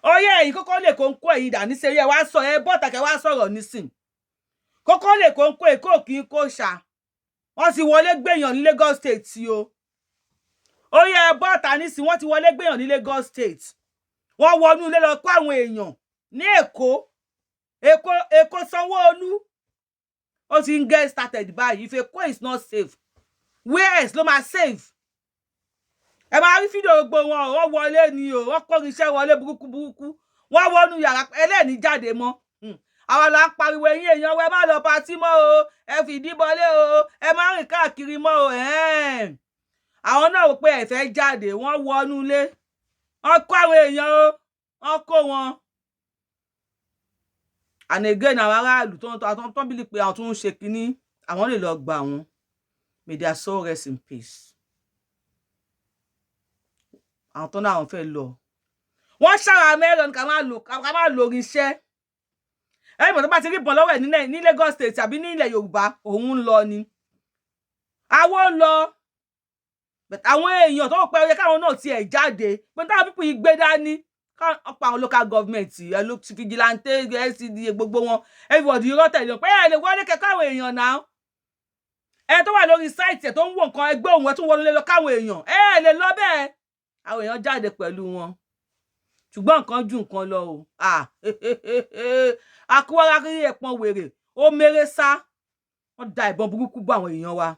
Oyè yìí kókó lè kó ń kó èyí dà ní ṣe yẹ wá sọ ẹ bọ́ta kẹ wá sọ̀rọ̀ nísìn. Kókó lè kó ń kó èkó kí n kó ṣá. Wọ́n ti wọlé gbéyàn ní Lagos State o. Oyè bọ́ta nísìn wọ́n ti wọlé gbéyàn ní Lagos State. Wọ́n wọnú ilé lọ kó àwọn èèyàn ní Èkó Sanwó-Olú. Ó ti ń get started báyìí. If Èkó is not safe, where else ló máa safe? Ẹ máa rí fídíò gbogbo wọn wọ́n wọlé ni o, wọ́n kó iṣẹ́ wọlé burúkú wọ́n wọnú yàrá ẹlẹ́ni jáde mọ́. Àwọn là ń pariwo ẹ̀yin èèyàn wẹ má lọ patí mọ́ o, ẹ fìdí bọlé o, ẹ má rìn káàkiri mọ́ o. Àwọn náà wò pé ẹ fẹ́ jáde, wọ́n wọnú ilé, wọ́n kó àwọn èèyàn o, wọ́n kó wọn. And again àwọn aráàlú tó ń bílí pé àwọn tó ń ṣe kínní àwọn lè lọ gbà wọn. May their soul rest in peace. Àwọn tó náà àwọn fẹ́ lọ. Wọ́n ṣàrà mẹ́rin ká máa lò irinṣẹ́. Ẹ̀yin mọ̀ tó bá ti rí bọ̀ lọ́wọ́ ẹ̀ ní Lagos State àbí ní ilẹ̀ Yorùbá òun ń lọ ni. Àwọn lọ. Àwọn èèyàn tó pẹ́ ó yẹ káwọn náà tiẹ̀ jáde. Pé táwọn pípọ̀ yìí gbé dání. Ọ̀pọ̀ àwọn local government vigilante SCDA gbogbo wọn. Everybody rọ́ tẹ̀lé pé ẹ̀ lè wọlé kẹ́kọ̀ọ́ àwọn èèyàn náà. Ẹ tó wà lórí site ẹ̀ tó ń wò nǹkan ẹgbẹ́ òun ẹ̀ tún wọlé lọ káwọn èèyàn. Ẹ lè lọ bẹ́ẹ̀. Àwọn èèyàn jáde pẹ̀lú wọn. Ṣùgbọ́n nǹkan ju nǹkan lọ o. Akúwárá rí ẹ̀pọ̀n wèrè ó mèrè sá. Wọ́n da ìbọn burúkú bá àwọn èèyàn wa.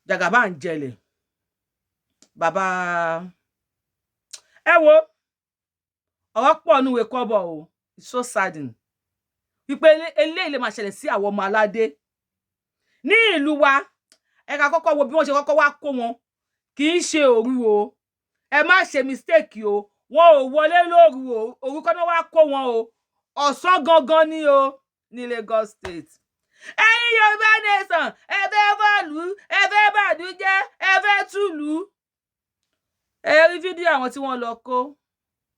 Jàgàbá ń jẹlẹ̀. Bàbá ẹ wo ọ̀rọ̀ pọ̀ nínú ìwé kọ́bọ̀ o. It's so saddening. Wípé eléyìí lè máa ṣẹlẹ̀ sí àwọn ọmọ aládé. Ní ìlú wa, ẹ ká kọ́kọ́ wo bí wọ́n ṣe kọ́kọ́ wá kó wọn. Kì í ṣe òru o. Ẹ má ṣe mistake o. Wọn ò wọlé lóru o. Òru kọ́ ni wọ́n wá kó wọn o. Ọ̀sán gangan ni o ní Lagos State. Ẹ̀yin Yorùbá nation, ẹ fẹ́ bọ́ọ̀lù, ẹ fẹ́ bàdújẹ́, ẹ fẹ́ túlù. Ẹ rí fídíò àwọn tí wọ́n lọ kó.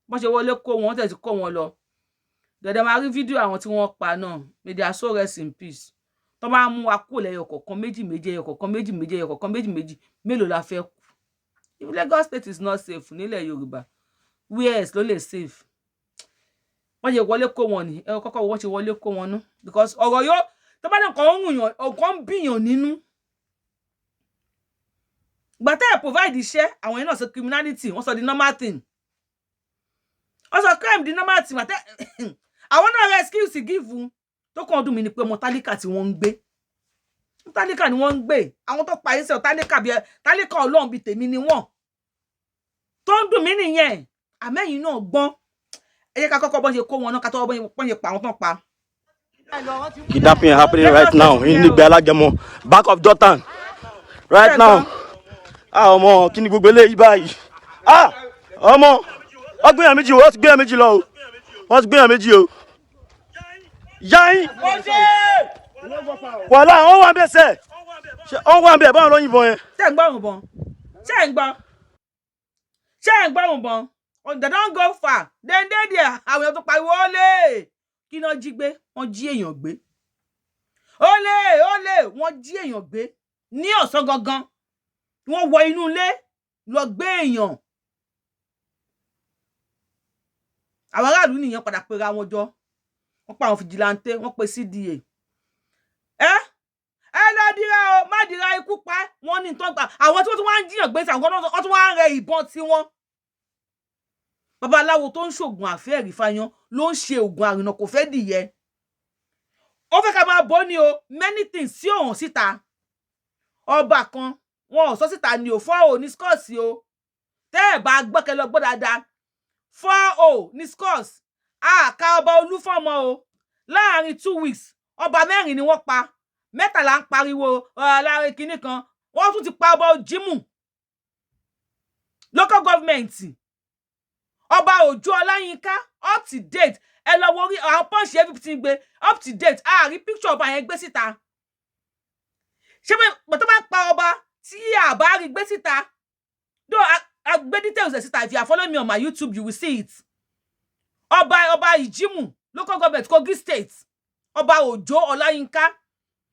Wọ́n ṣe wọlé kó wọn, wọ́n tẹ̀sí kó wọn lọ. Dẹ̀dẹ̀ máa rí fídíò àwọn tí wọ́n pa náà. May their soul rest in peace. Tó bá mú wa kó lẹ́yọ kọ̀ọ̀kan méjì ẹyọ kọ̀ọ̀kan méjì ẹyọ kọ̀ọ̀kan méjì mélòó la fẹ́ kú. If Lagos State is not safe nílẹ̀ Yorùbá, where else ló lè safe? Wọ́n ṣe wọlé kó wọn ni. Ẹ kọ́kọ́ wọ́n ṣe wọlé kó wọn ná. Because ọ̀rọ̀ yóò tó bá náà kàn ń rùyàn, ọ̀kan ń bíyàn nínú. Ìgbà tẹ́ ẹ̀ provide iṣẹ́, àwọn yẹn náà sọ criminality, wọ́n sọ di normal thing. Wọ́n sọ crime di normal thing. Àwọn náà rẹ̀ excuse give tó kàn dùn mí ni pé ọmọ tálíkà tí wọ́n ń gbé. Tálíkà ni wọ́n ń gbé. Àwọn tó pa iṣẹ́ tálíkà bí tálíkà Ọlọ́run bí tèmi ni wọ́n. Tó ń dùn mí nìyẹn. Àmẹ́yìn náà gbọ́n. Ẹ jẹ́ ká kọ́kọ́ bọ́n ṣe kó wọn náà ká tó bọ́n ṣe pa àwọn tán pa. Kidnapping happening right now in Nigbe Alagemo, back of Jordan. Right now. Ọmọ kí ni gbogbo eléyìí báyìí. Ọmọ wọ́n gbéyàn méjì o, wọ́n ti gbéyàn méjì lọ o. Wọ́n ti gbéyàn méjì o. Yáyín. Wàhálà wọ́n wà bẹ́ẹ̀ sẹ́. Wọ́n wà bẹ́ẹ̀ báwọn ló yìnbọn yẹn. Ṣé ń gbọ́ òun bọ̀n? Ṣé ń gbọ́ òun bọ̀n? They don't go far. Then there àwọn èèyàn tó pariwo olè. Kí náà jí gbé? Wọ́n jí èèyàn gbé. Olè wọ́n jí èèyàn gbé. Ní ọ̀sán gangan. Wọ́n wọ inú ilé lọ gbé èèyàn. Àwọn aráàlú nìyẹn padà pera wọn jọ. Wọ́n pa àwọn fìjìláńtẹ́, wọ́n pe CDA. Ẹ lọ dira o, má dira ikú pa. Wọ́n ní tó gbà. Àwọn tí wọ́n tún wá ń jiyàn gbé sí àwọn wọ́n tún wá ń rẹ ìbọn tí wọ́n. Babaláwo tó ń ṣògùn àfẹ́ẹ̀rí fáyán ló ń ṣe ògùn àrìnà kò fẹ́ dìyẹ. Ó fẹ́ ká máa bọ́ ni o, many things sí òhàn síta. Ọba kan wọn ò sọ síta ni o 4-0 ní scores o. Tẹ́ ẹ̀ bá gbọ́kẹ́ lọ gbọ́ dáadáa 4-0 ní scores. Ká ọba Olúfọ́mọ o. Láàárín 2 weeks ọba 4 ni wọ́n pa. 3 ń pariwo láàárín kinní kan. Wọ́n tún ti pa ọba Òjímù. Local government. Ọba Òjó Ọláyínká up to date. Ẹ lọ wo àwọn punch everything gbé up to date. Rí picture ọba yẹn gbé síta. Ṣé pé tó bá pa ọba tí àbá rí gbé síta. Though I gbé details síta. If you are following me on my YouTube, you will see it. Ọba Ìjímù, local government, Kogi State. Ọba Òjó Ọláyínká.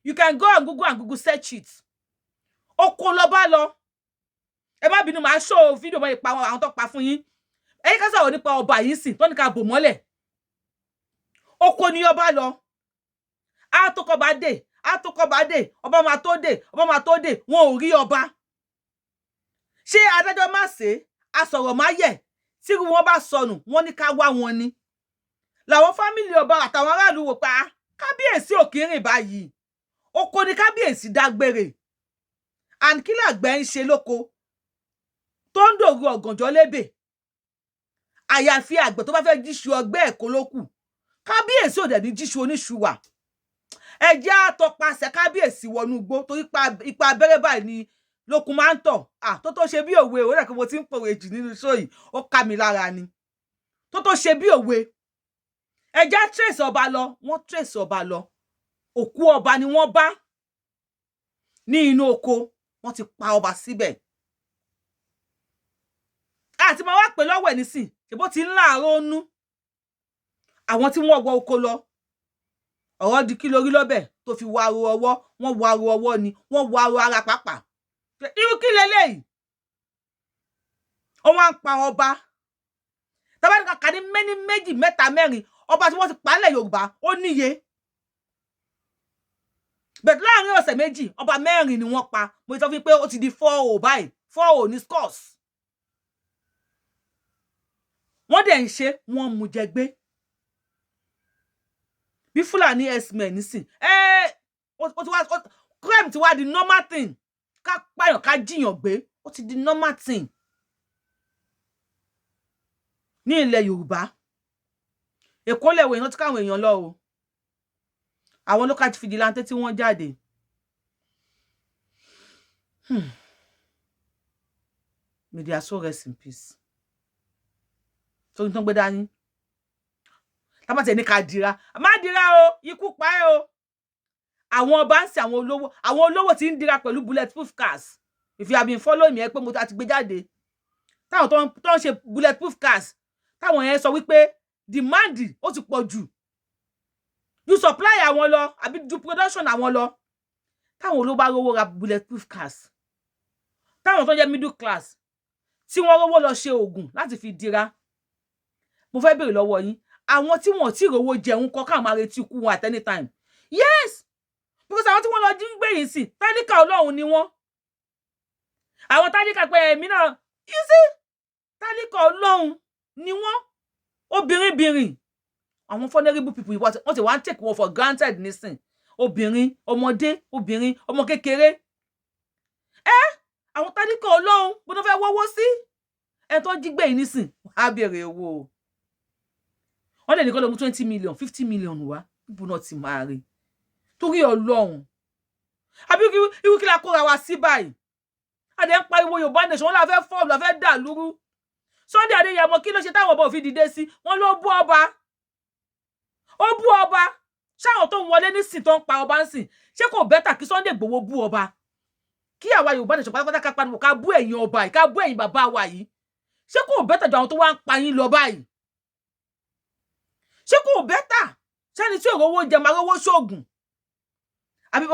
You can go and Google search it. Oko ló bá lọ. Ẹ má bínú máa show video mọ́ ìpa àwọn tó pa fún yín. ẹ̀yin ká sọ̀rọ̀ nípa ọba yìí sìn tó ní ká bò mọ́lẹ̀ oko ni ọba lọ á tó kọba dé ọba máa tó dé wọn ò rí ọba ṣé adájọ́ má ṣe asọ̀rọ̀ má yẹ̀ tí wọ́n bá sọnù wọ́n ní ká wá wọn ni làwọn fámìlì ọba àtàwọn aráàlú wò pa kábíyèsí ò kí ń rìn báyìí oko ni kábíyèsí dágbére and kí làgbẹ̀ ń ṣe lóko tó ń dòru ọ̀gànjọ́ lébè àyàfi àgbẹ̀ tó bá fẹ́ jíṣu ọgbẹ́ ẹ̀kọ́ ló kù kábíyèsí ò dẹ̀ ní jíṣu oníṣu wà ẹ jẹ́ àtọpasẹ̀ kábíyèsí wọnú igbó torí ipa abẹ́rẹ́ báyìí ni lókun máa ń tọ̀ tó ṣe bí òwe ó rẹ̀ kí mo ti ń pòwe jù nínú iṣó yìí ó ká mi lára ni tó ṣe bí òwe ẹ jẹ́ trace ọba lọ wọ́n trace ọba lọ òkú ọba ni wọ́n bá ní inú oko wọ́n ti pa ọba síbẹ̀ àti máa wá pè lọ́wọ́ ẹ̀ nísìn ṣèbó ti ń láàárọ̀ nú àwọn tí wọ́n wọ oko lọ ọ̀rọ̀ di kí lórí lọ́bẹ̀ tó fi wá aro ọwọ́ wọ́n wá aro ọwọ́ ni wọ́n wá aro ara pàápàá irú kí leléyìí ó wá ń pa ọba tàbí kàkà ní méní méjì mẹ́ta mẹ́rin ọba tí wọ́n ti pa nílẹ̀ Yorùbá ó níye bẹ̀t láàrin ọ̀sẹ̀ méjì ọba mẹ́rin ni wọ́n pa mo sọ fún pé ó ti di 4-0 báyìí 4-0 ní scores wọ́n dẹ̀ ń ṣe wọ́n mú jẹ gbé bí Fúlàní x-men nísìn crime ti wá di normal thing ká pààyàn ká jiyàn gbé ó ti di normal thing ní ilẹ̀ Yorùbá Èkó lẹ̀wọ̀ èèyàn tí káwọn èèyàn lọ o àwọn local vigilante tí wọ́n jáde may their soul rest in peace torí tán gbé dání tábàtẹ̀ ní ká dira má dira o ikú pa ẹ́ o àwọn ọba ń sin àwọn olówó tí ń dira pẹ̀lú bulletproof cars if you have been following me ẹ pé mo ti gbé jáde táwọn tó ń ṣe bulletproof cars táwọn yẹn sọ wípé demand ó ti pọ̀ jù ju supply àwọn lọ àbí ju production àwọn lọ táwọn olówó bá rówó ra bulletproof cars táwọn tó jẹ́ middle class tí wọ́n rówó lọ ṣe oògùn láti fi dira mo fẹ́ béèrè lọ́wọ́ yín àwọn tí wọ́n ti rówó jẹun kọ́ káwọn máa retí ikú wọn at any time yes because àwọn tí wọ́n lọ jí ń gbé yìí sí tálíkà Ọlọ́run ni wọ́n àwọn tálíkà pé èmi náà you see tálíkà Ọlọ́run ni wọ́n obìnrin àwọn vulnerable people wọ́n ti wá ń take wọn for granted nísìn obìnrin ọmọdé obìnrin ọmọ kékeré àwọn tálíkà Ọlọ́run bó ló fẹ́ wọ́wọ́ sí ẹ tó jí gbé yìí nísìn á béèrè owó wọ́n lè ní kó lọ mú 20 million 50 million wá bó náà ti máa rí torí Ọlọ́run àbí irú kí la kóra wa sí báyìí adé ń pariwo Yorùbá nation wọn la fẹ́ fọ́ọ̀lù la fẹ́ dà lúrú Sunday Adéyẹmọ kí ló ṣe táwọn ọba ò fi dìde sí wọn ló bú ọba ṣáwọn tó ń wọlé nísìn tó ń pa ọba ń sìn ṣé kò bẹ́tà kí Sunday Igboho bú ọba kí àwa Yorùbá nation pátápátá ká pariwo ká bú ẹ̀yin ọba yìí ká bú ẹ̀yin bàbá wa yìí ṣé kò bẹ́tà ju àwọn tó wá ń pa yín lọ báyìí ṣé kò bẹ́tà ṣẹ́ni tí òrówó jẹ máa rówó ṣoògùn àbí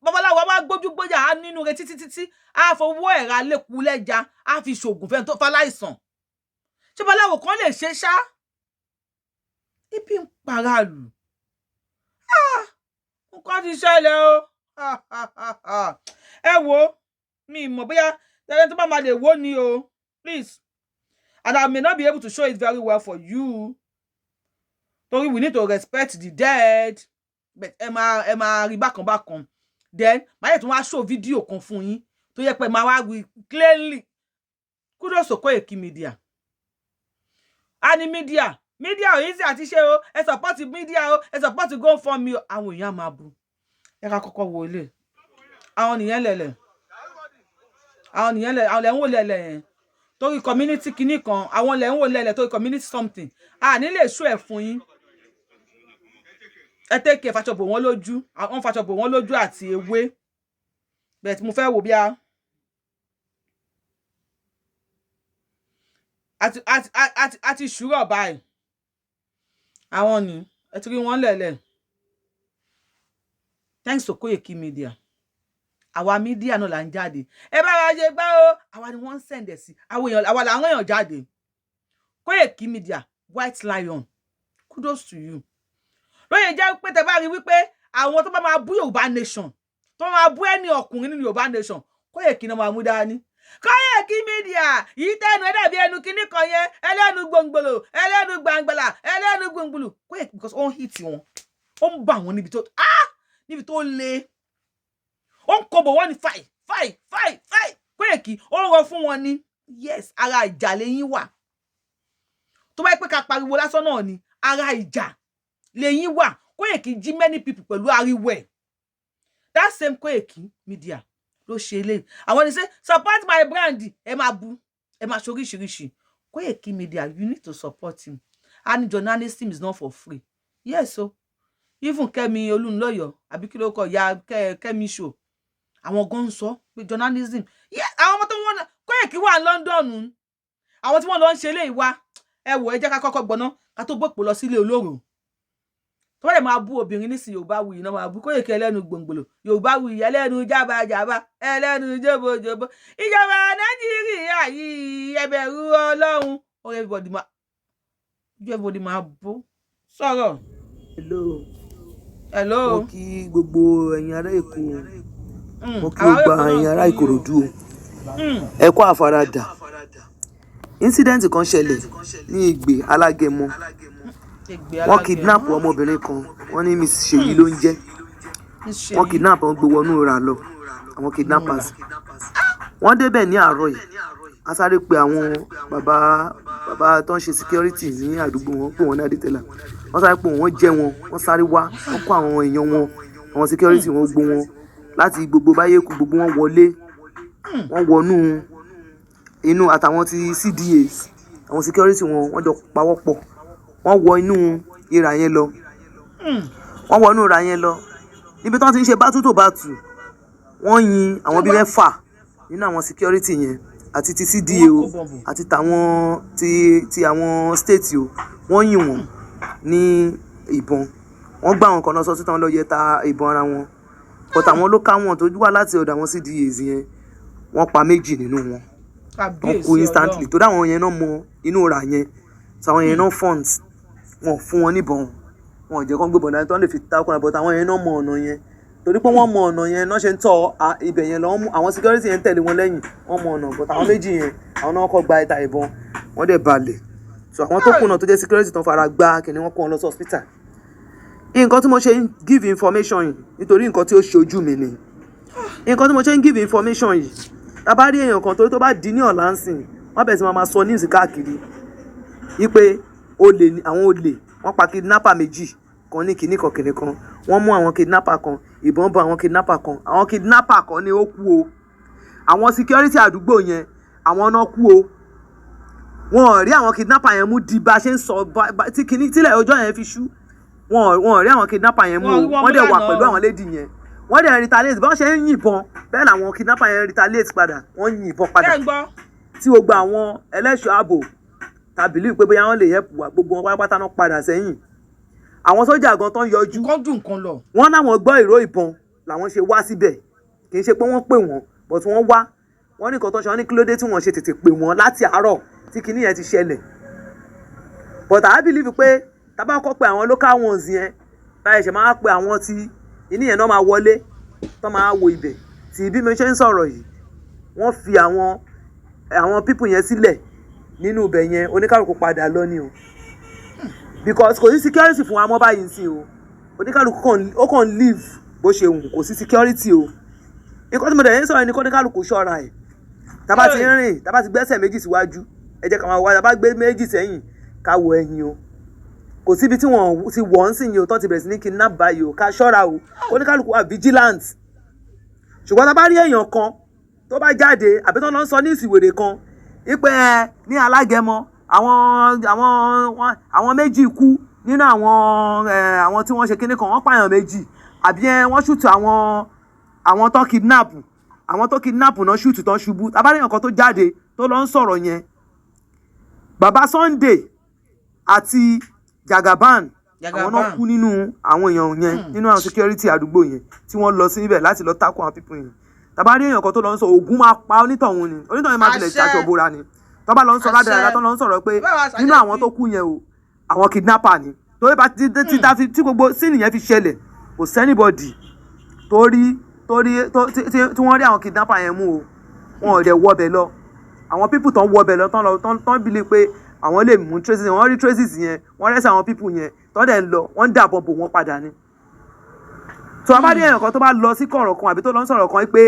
babaláwo máa gbójú gbójà á nínú rẹ̀ títí á fowó ẹ̀rà lẹ́kùú lẹ́ja á fi ṣoògùn fẹ́ tó faláìsàn ṣé babaláwo kan lè ṣe ṣá ibi ń paráàlú nǹkan ti ṣẹlẹ̀ o ẹ wo mi mọ̀ bóyá tẹ́lẹ̀ tó bá máa lè wò ni o please and I may not be able to show it very well for you torí we need to respect the dead but ẹ máa rí bákan then máa yẹ tó wá show fídíò kan fún yín tó yẹ pé máa wá rí clearly kudos to Koiki Media ani media ò easy àti ṣe o ẹ support media o ẹ support GoFundMe o àwọn èèyàn máa bu ẹ ká kọ́kọ́ wo ilé àwọn nìyẹn lẹ̀lẹ̀ àwọn lẹ̀ ń wò lẹ̀lẹ̀ yẹn torí community kinní kan àwọn lẹ̀ ń wò lẹ̀lẹ̀ torí community something ní lè show ẹ̀ fún yín ẹ take faṣọ bò wọ́n lójú àwọn faṣọ bò wọ́n lójú àti ewé bẹ́ẹ̀ tí mo fẹ́ wò bí àti ṣúrọ̀ báyìí àwọn ni ẹ ti rí wọn lẹ̀lẹ̀ thanks to Koiki Media àwa media náà là ń jáde ẹ bá wa ṣe gbá o àwa ni wọ́n ń send ẹ̀ sí àwọn èèyàn àwa làwọn èèyàn jáde Koiki Media White Lion, kudos to you. Lóye jẹ́ pé tẹ́ bá rí wípé àwọn tó bá máa bú Yorùbá nation, tó máa bú ẹni ọkùnrin nínú Yorùbá nation, Koiki náà máa mú dání. Koiki Media yìí tẹ́nu ẹ dàbí ẹnu kíní kan yẹn, ẹlẹ́nu gbòǹgbòlò, ẹlẹ́nu gbàǹgbàlà, ẹlẹ́nu gbòǹgbòlò. Koiki, because ó ń hit wọn, ó ń bà wọn níbi tó le, ó ń kọbọ̀ wọ́n ní fight. Koiki ó ń rọ fún wọn ní yes, ara ìjà lẹ́yìn wà. Tó bá pé ká pariwo lásán náà ni, ara ìjà lẹ́yìn wà. Koiki jí many people pẹ̀lú ariwo ẹ̀. That same Koiki Media ló ṣe lé. Àwọn ní say support my brand, ẹ máa bú, ẹ máa ṣoríṣiríṣi. Koiki Media, you need to support him. And journalism is not for free. Yes, so even Kẹ́mi Olúnlọ́yọ̀ àbí kí ló kọ ya Kẹ́mi show. Àwọn gan sọ pé journalism. Yes, àwọn ọmọ tó wọ́n Koiki wà London. Àwọn tí wọ́n lọ ń ṣe lé ìwà. Ẹ wò ẹ jẹ́ ká kọ́kọ́ gbọ́ná ká tó gbọ́pọ̀ lọ sílé olóró. Tó lè máa bú obìnrin ní sí Yorùbáwùyí náà máa bú Koiki ẹlẹ́nu gbòǹgbòlò, Yorùbáwùyí ẹlẹ́nu jábàjábà, ẹlẹ́nu jóbójóbó. Ìjọba Nàìjíríà yìí ẹ bẹ̀rù Ọlọ́run. Everybody máa bú. Sọ̀rọ̀. Hello. Mo kí gbogbo ẹ̀yin ará Èkó. Mo kí gbogbo ẹ̀yin ará Ìkòròdú. Ẹ kú àfaradà. Incident kan ṣẹlẹ̀ ní Ìgbè Alágẹmọ. Wọ́n kidnap ọmọbìnrin kan, wọ́n ní Miss Ṣèyí ló ń jẹ́. Wọ́n kidnap wọn gbé wọnú ra lọ, àwọn kidnappers. Wọ́n débẹ̀ ní àárọ̀ yìí. A sáré pé àwọn bàbá tó ń ṣe security ní àdúgbò wọn, pé wọ́n ní Adétẹ̀là. Wọ́n sáré pé wọ́n jẹ́ wọn, wọ́n sáré wá, wọ́n kó àwọn èèyàn wọn, àwọn security wọn gbó wọn láti gbogbo Báyékù, gbogbo wọn wọlé. Wọ́n wọnú inú àtàwọn ti CDAs, àwọn security wọn, wọ́n jọ pawọ́pọ̀. Wọ́n wọ inú ìrà yẹn lọ. Wọ́n wọ inú ìrà yẹn lọ. Níbi tí wọ́n ti ń ṣe bátú tó bátú, wọ́n yin àwọn bíi 6 nínú àwọn security yẹn àti ti CDA o àti tàwọn ti àwọn state o. Wọ́n yin wọn ní ìbọn. Wọ́n gbá wọn kan lọ sọ síta, wọ́n lọ yẹta ìbọn ara wọn. But àwọn ló ká wọn tó wá láti ọ̀dọ̀ àwọn CDAs yẹn, wọ́n pa 2 nínú wọn. Wọ́n kú instantly. Tó dáwọn yẹn náà mọ inú ìrà yẹn. So àwọn yẹn náà funds wọn fún wọn níbọn, wọn jẹ́ kán gbébọn dání tó lè fi ta ọkùnrin, but àwọn yẹn náà mọ ọ̀nà yẹn. Torí pé wọ́n mọ ọ̀nà yẹn náà ṣe ń tọ́ ibẹ̀ yẹn lọ. Àwọn security yẹn tẹ̀lé wọn lẹ́yìn, wọ́n mọ ọ̀nà, but àwọn 2 yẹn àwọn náà kọ́ gba ìta ìbọn, wọ́n dẹ̀ balẹ̀. So àwọn tó kùnà tó jẹ́ security tó fara gbá kìnìún, wọ́n kó wọn lọ sí hospital. Nǹkan tí mo ṣe ń give information yìí nítorí nǹkan tí ó ṣe ojú mi ni. Nǹkan tí mo ṣe ń give information yìí, tá bá rí èèyàn kan tó bá di ní ọ̀la ń sìn, wọ́n bẹ̀rẹ̀ sí máa sọ news káàkiri wípé àwọn olè wọ́n pa kidnapper 2 kan ní kinní kan wọ́n mú àwọn kidnapper kan, ìbọn bá àwọn kidnapper kan. Àwọn kidnapper kan ni ó kú o. Àwọn security àdúgbò yẹn àwọn náà kú o. Wọ́n rí àwọn kidnapper yẹn mú di bá ṣe ń sọ tí kinní tílẹ̀ ọjọ́ yẹn fi ṣú. Wọ́n rí àwọn kidnapper yẹn mú o. Wọ́n dẹ̀ wà pẹ̀lú àwọn lady yẹn. Wọ́n dẹ̀ retaliate bí wọ́n ṣe ń yìnbọn, bẹ́ẹ̀ làwọn kidnapper yẹn retaliate padà, wọ́n yìnbọn padà. Tí gbogbo àwọn ẹlẹ́ṣọ́ ààbò tàbí pé bóyá wọ́n lè help wa, gbogbo wọn pátá náà padà sẹ́yìn. Àwọn sójà gan tán yọjú, wọ́n láwọn gbọ́ ìró ìbọn làwọn ṣe wá síbẹ̀. Kì í ṣe pé wọ́n pè wọ́n, but wọ́n wá. Wọ́n ní nǹkan tó ṣe, wọ́n ní kí ló dé tí wọ́n ṣe tètè pè wọ́n láti àárọ̀ tí kinní yẹn ti ṣẹlẹ̀. But I believe pé tá bá kọ́ pé àwọn local ones yẹn, báyìí ṣe máa pe àwọn tí inú yẹn náà máa wọlé, tó máa wo ibẹ̀. Tí bí mo ṣe ń sọ̀rọ̀ yìí, wọ́n fi àwọn people yẹn sílẹ̀ nínú ibẹ̀ yẹn, oníkálùkù padà lọ ni o. Because kò sí security fún wa mọ́ báyìí sí o. Oníkálùkù ó kàn live bó ṣe wù, kò sí security o. Nǹkan tí mo dẹ̀ ń sọ̀rọ̀ ni kó oníkálùkù ṣọ́ra ẹ̀. Tá bá ti rìn, tá bá ti gbẹ́sẹ̀ 2 síwájú, ẹ jẹ́ ká máa wá, tá bá gbé 2 sẹ́yìn, ká wo ẹ̀yìn o. Kò síbi tí wọ́n ti wọ̀ ń sìn yìí o, tó ti bẹ̀rẹ̀ sí ní kidnap báyìí o, ká ṣọ́ra o. Oníkálùkù wà vigilant. Ṣùgbọ́n tá bá rí èèyàn kan tó bá jáde àbí tó lọ ń sọ ní ìsìwèrè kan ipe ní Alágẹmọ àwọn 2 kú nínú àwọn tí wọ́n ṣe kinní kan, wọ́n pààyàn 2 àbí wọ́n ṣùtù àwọn tó kidnap, àwọn tó kidnap náà ṣùtù tó ṣubú. Tá bá rí èèyàn kan tó jáde tó lọ ń sọ̀rọ̀ yẹn, Baba Sunday àti Jagaban àwọn náà kú nínú àwọn èèyàn yẹn, nínú àwọn security àdúgbò yẹn tí wọ́n lọ síbẹ̀ láti lọ tákù àwọn people yẹn. Tá bá rí èèyàn kan tó lọ ń sọ Ògún máa pa onítọ̀hún ni, onítọ̀hún máa tilẹ̀ ṣaṣọ bóra ni. tó bá lọ ń sọ ládàá tó lọ ń sọ̀rọ̀ pé nínú àwọn tó kú yẹn o àwọn kidnapper ni torí bá tí gbogbo sínì yẹn fi ṣẹlẹ̀ kò sẹ́nibọ̀dì tí wọ́n rí àwọn kidnapper yẹn mú o wọn ò dẹ̀ wọbẹ̀ lọ àwọn people tó ń wọbẹ̀ lọ tán bílí pé àwọn lè mú traces wọ́n rí traces yẹn wọ́n rẹ́sẹ̀ àwọn people yẹn tó dẹ̀ ń lọ wọ́n ń dàbọ̀ bò wọ́n padà ni. tó a bá rí èèyàn kan tó bá lọ sí kọ̀rọ̀ kan àbí tó lọ ń sọ̀rọ̀ kan pé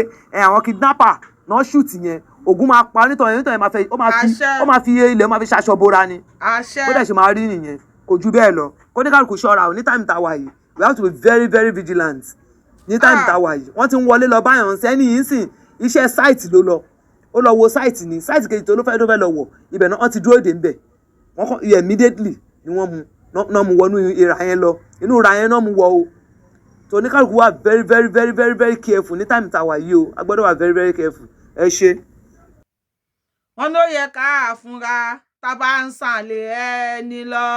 àwọn kidnapper náà shoot yẹn ogun máa pa nítorí ó máa fi ilẹ̀ ó máa fi ṣaṣọ bora ni bó dẹ̀ ṣe máa rí nìyẹn kò ju bẹ́ẹ̀ lọ kó ní kálukú ṣọ́ra o ní time tá a wà yìí we have to be very very vigilant ní time tá a wà yìí wọ́n ti ń wọlé lọ báyọ̀ sẹ́ni yìí sìn iṣẹ́ site ló lọ ó lọ wo site ni site kejì tó fẹ́ lọ wọ̀ ibẹ̀ náà wọ́n ti dúró dè ń bẹ̀ wọ́n kọ́ immediately ni wọ́n mú wọnú ìrà yẹn lọ inú ìrà yẹn náà mú wọ o tó ní kálukú wà very very very very very careful ní time tá a wà yìí o a gbọ́dọ̀ wà very very careful ẹ ṣe. wọ́n ló yẹ ká fúnra tá a bá ń sàlẹ̀ ẹni lọ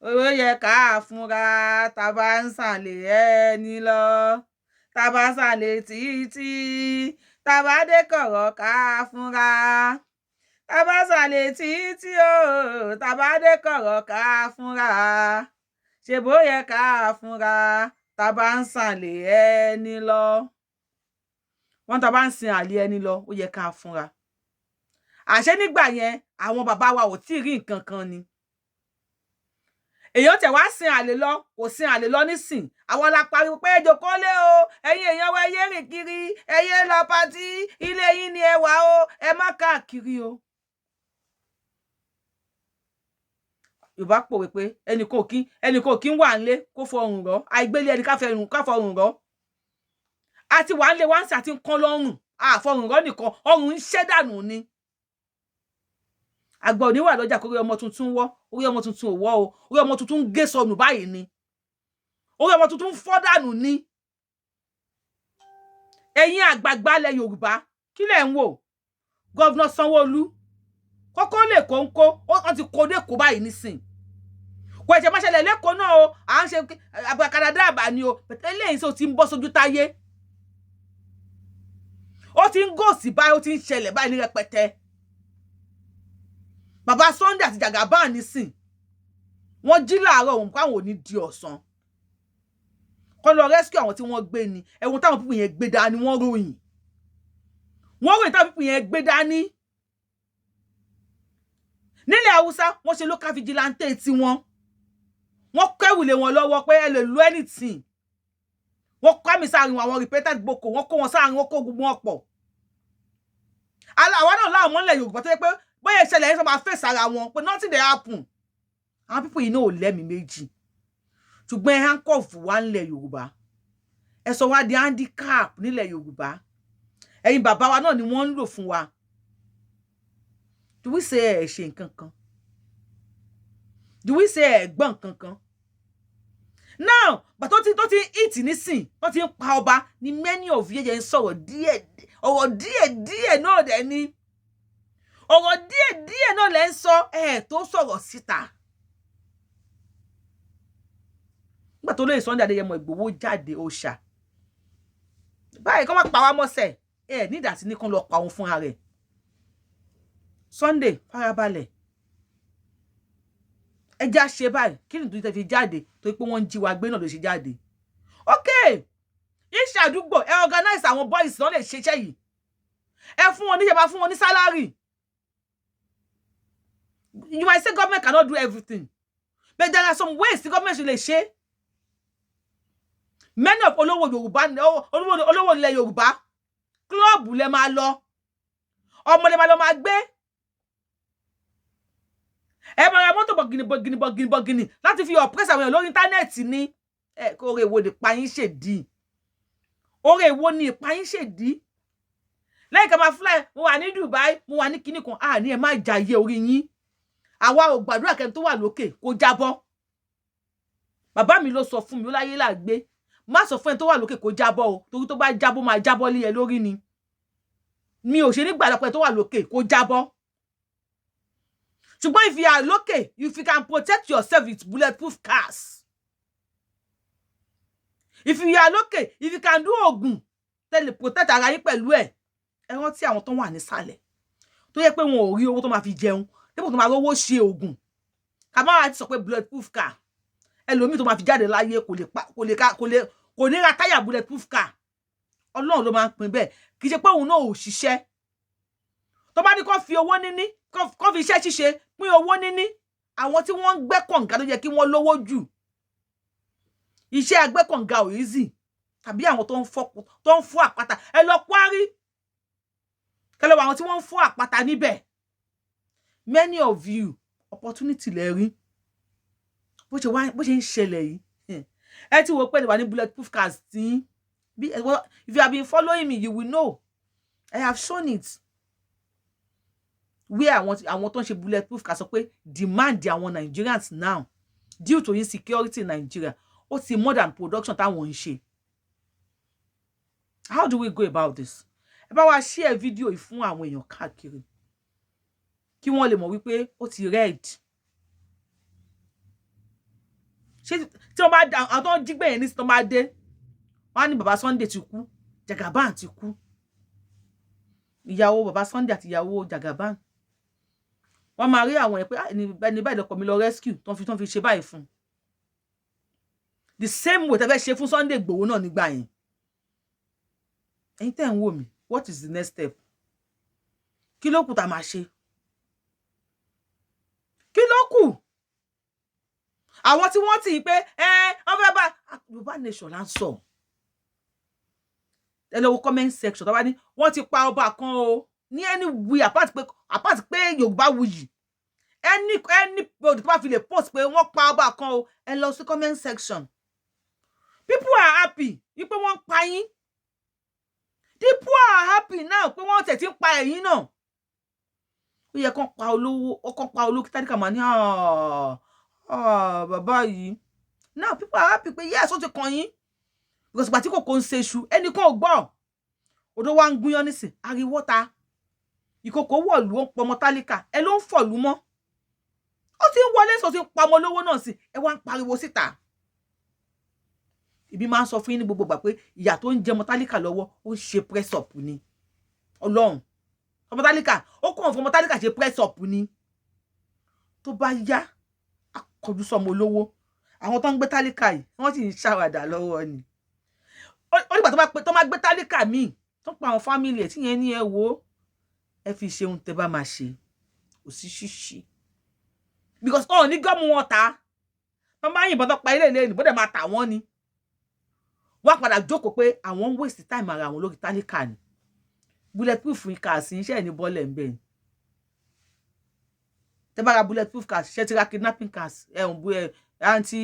ó yẹ ká fúnra tá a bá ń sàlẹ̀ ẹni lọ tá a bá sàlẹ̀ títí tá a bá dé kọ̀rọ̀ ká fúnra tá a bá sàlẹ̀ títí o tá a bá dé kọ̀rọ̀ ká fúnra ṣe bó yẹ ká fúnra tá a bá ń sàlẹ̀ ẹni lọ wọ́n tá a bá ń sin àlè ẹni lọ ó yẹ ká fúnra àṣẹ nígbà yẹn àwọn bàbá wa ò tí ì rí nǹkan kan ni èèyàn tẹ̀ wá sin àlè lọ kò sin àlè lọ nísìn àwọn la pariwo pé ejò kọ́lé o ẹ̀yin èèyàn wa ẹyẹ rìn kiri ẹyẹ lọ pátì ilé yín ni ẹ wà o ẹ má káàkiri o. Yorùbá pòwe pé ẹnì kò kí ń wà nílé kó fọrùn rọ àìgbélé ẹni ká fọrùn rọ àti wà nílé wá ń sàtí ń kán lọ́rùn àfọrùn rọ nìkan ọrùn ń ṣẹ́ dànù ni. Àgbà òní wà lọ́jà kórí ọmọ tuntun wọ́ orí ọmọ tuntun ò wọ́ o orí ọmọ tuntun ń gé sọnù báyìí ni orí ọmọ tuntun ń fọ́ dànù ni. Ẹ̀yin àgbààgbà ilẹ̀ Yorùbá kí lẹ̀ ń wò gọ́vnà Sanwó-Olú kókó lè kóńkó wọ́n ti kó dé kó báyìí nísìn kò ẹ̀jẹ̀ máa ṣẹlẹ̀ lẹ́kọ̀ọ́ náà o à ń ṣe àbàkàdàdà àbà ni o eléyìí tó ti ń bọ́ sójú táyé ó ti ń gòsì báyìí ó ti ń ṣẹlẹ̀ báyìí ní rẹpẹtẹ. Bàbá Sunday àti Jagaban nísìn wọ́n jí láàárọ̀ òun káwọn ò ní di ọ̀sán kọ́ lọ rescue àwọn tí wọ́n gbé ni ẹ̀wọ̀n táwọn pípìn yẹn gbé dání wọ́n ròyìn táwọn pípìn yẹn gbé dání. Nílẹ̀ Haúsá wọ́n ṣe local vigilante tí wọ́n kẹ́rù lé wọn lọ́wọ́ pé ẹ lè lo anything wọ́n kọ́ àmì sáàrin àwọn repeated boko wọ́n kó wọn sáàrin wọ́n kó gbogbo wọn pọ̀. Àwọn náà láwọn mọ́lẹ̀ Yorùbá tó yẹ pé bóyá ìṣẹ̀lẹ̀ yẹn sọ máa fèsì ara wọn pé nothing dey happen àwọn pípọ̀ yìí náà ò lẹ́mìí méjì ṣùgbọ́n ẹ handcuff wà nílẹ̀ Yorùbá ẹ sọ wá di handicap nílẹ̀ Yorùbá ẹ̀yin bàbá wa náà ni wọ́n ń lò fún wa do we say ẹ ṣe nǹkan kan do we say ẹ gbọ́ nǹkan kan now but tó ti hit nísìn wọ́n ti ń pa ọba ní many of yẹn ń sọ̀rọ̀ díẹ̀ náà dẹ̀ ni ọ̀rọ̀ díẹ̀ náà lẹ́ ń sọ tó sọ̀rọ̀ síta. Nígbà tó lóye Sunday Adéyẹmọ Ìgbòho jáde òòṣà báyìí kọ́ máa pa wá mọ́sẹ̀ nídàá sí ní kan lọ pa òun fúnra rẹ̀. Sunday farabalẹ̀ ẹja ṣe báyìí kí ni tó fi jáde tó pé wọ́n ń jí wa gbé náà ló ṣe jáde. Okay iṣẹ́ àdúgbò organize àwọn boys náà lè ṣiṣẹ́ yìí fún wọn níjẹba fún wọn ní salary. You might say government cannot do everything, but there are some ways the government should share. Many of olówó ilẹ̀ Yorùbá club lẹ máa lọ ọmọ lẹ máa lọ máa gbé ẹ máa ra mọ́tò bọ̀gìnì láti fi oppress àwọn èèyàn lórí íńtánẹ́ẹ̀tì ní kó oore èwo ni ìpayín ṣèdí oore èwo ni ìpayín ṣèdí lẹ́yìn ká máa fly mo wà ní Dubai mo wà ní kinní kan ní ẹ má jayé orí yín àwa ò gbàdúrà kẹ́ni tó wà lókè kó jábọ́ bàbá mi ló sọ fún mi ó láyé làgbé má sọ fún ẹni tó wà lókè kó jábọ́ o torí tó bá jábọ́ máa jábọ́ lé ẹ lórí ni mi ò ṣe ní gbàdúrà pé tó wà lókè kó jábọ́ ṣùgbọ́n if you are lókè if you can protect yourself with bulletproof cars if you are lókè if you can do oògùn tẹ́lẹ̀ protect ara yín pẹ̀lú ẹ rántí àwọn tó wà nísàlẹ̀ tó yẹ pé wọn ò rí owó tó máa fi jẹun dépò tó máa rówó ṣe oògùn ká má ti sọ pé bulletproof car ẹlòmíì tó máa fi jáde láyé kò ní ra táyà bulletproof car Ọlọ́run ló máa ń pín bẹ́ẹ̀ kì í ṣe pé òun náà ò ṣiṣẹ́ tó bá ní kó fi owó níní kó fi iṣẹ́ ṣíṣe pín owó níní àwọn tí wọ́n ń gbẹ́ kànga ló yẹ kí wọ́n lówó jù iṣẹ́ agbẹ́ kànga ò easy tàbí àwọn tó ń fọ́ àpáta ẹ lọ Kwari kẹlẹ́ wọ àwọn tí wọ́n ń fọ́ àpáta níbẹ̀ many of you opportunity lẹ rí bó ṣe ń ṣẹlẹ̀ yìí ẹ ti wò pé wà ní bulletproof cars tí if you have been following me you will know I have shown it where àwọn tó ń ṣe bulletproof cars sọ pé demand àwọn Nigerians now due to insecurity in Nigeria ó ti more than production táwọn ń ṣe. How do we go about this? Ẹ bá wa share video yìí fún àwọn èèyàn káàkiri kí wọ́n lè mọ̀ wípé ó ti red. Ṣé tí wọ́n bá àwọn tó ń jí gbẹ̀yìn ní sí tó bá dé wọ́n á ní bàbá Sunday ti kú Jagaban ti kú ìyàwó bàbá Sunday àti ìyàwó Jagaban wọ́n máa rí àwọn ẹ̀ pé ẹni báyìí lọkọ mi lọ rescue tó ń fi ṣe báyìí fún the same way tẹ́ fẹ́ ṣe fún Sunday Igboho náà nígbà yẹn. Ẹ̀yin tẹ́ ń wò mí what is the next step? Kí ló kù tá máa ṣe? Kí ló kù? Àwọn tí wọ́n ti pé wọ́n fẹ́ bá Yorùbá nation là ń sọ. Ẹ lọ wo comment section tó bá ní wọ́n ti pa ọba kan o ní anywhere apart pé Yorùbáwùyí any body tó bá fi lè post pé wọ́n pa ọba kan o ẹ lọ sí comment section. People are happy wípé wọ́n pa yín. People are happy now pé wọ́n tẹ̀ tí ń pa ẹ̀yin náà. Ó yẹ kán pa olówó kí tádìkà máa ní bàbá yìí. Now people are happy pé yes ó ti kàn yín. Because ìgbà tí kò ń ṣe iṣu ẹnìkan ò gbọ́. Odò wa ń gúnyán nísìn ariwo ta. Ìkòkò wọ̀lú ó ń pọmọ tálíkà ẹ ló ń fọ̀lú mọ́. Ó ti ń wọlé sọ ti ń pa ọmọ olówó náà sí ẹ wá ń pariwo síta. Ibi máa ń sọ fún yín ní gbogbo ìgbà pé ìyà tó ń jẹ ọmọ tálíkà lọ́wọ́ ó ń ṣe press up ni. Ọlọ́run ọmọ tálíkà ó kàn fún ọmọ tálíkà ṣe press up ni. Tó bá yá akọjú sọmọ olówó àwọn tó ń gbé tálíkà yìí wọ́n sì ń ṣàwàdà lọ́wọ́ ni. Ó nígbà tó máa gbé tálíkà míì tó pa àwọn fámìlì ẹ̀ tí yẹn ní ẹ wò ẹ fi ṣe ohun tẹ́ bá máa ṣe kò sí ṣíṣí because ní gọ́ọ̀mù wọn ta wọ́n bá yìnbọn tó pa ilé ní bó dẹ̀ máa tà wọ́n ni wọ́n padà jókòó pé àwọn ń waste time ara àwọn lórí tálíkà ni bulletproof cars iṣẹ́ ní bọ́ọ̀lẹ̀ ń bẹ̀ ni tẹ́ bá ra bulletproof cars ṣe ti ra kidnapping cars anti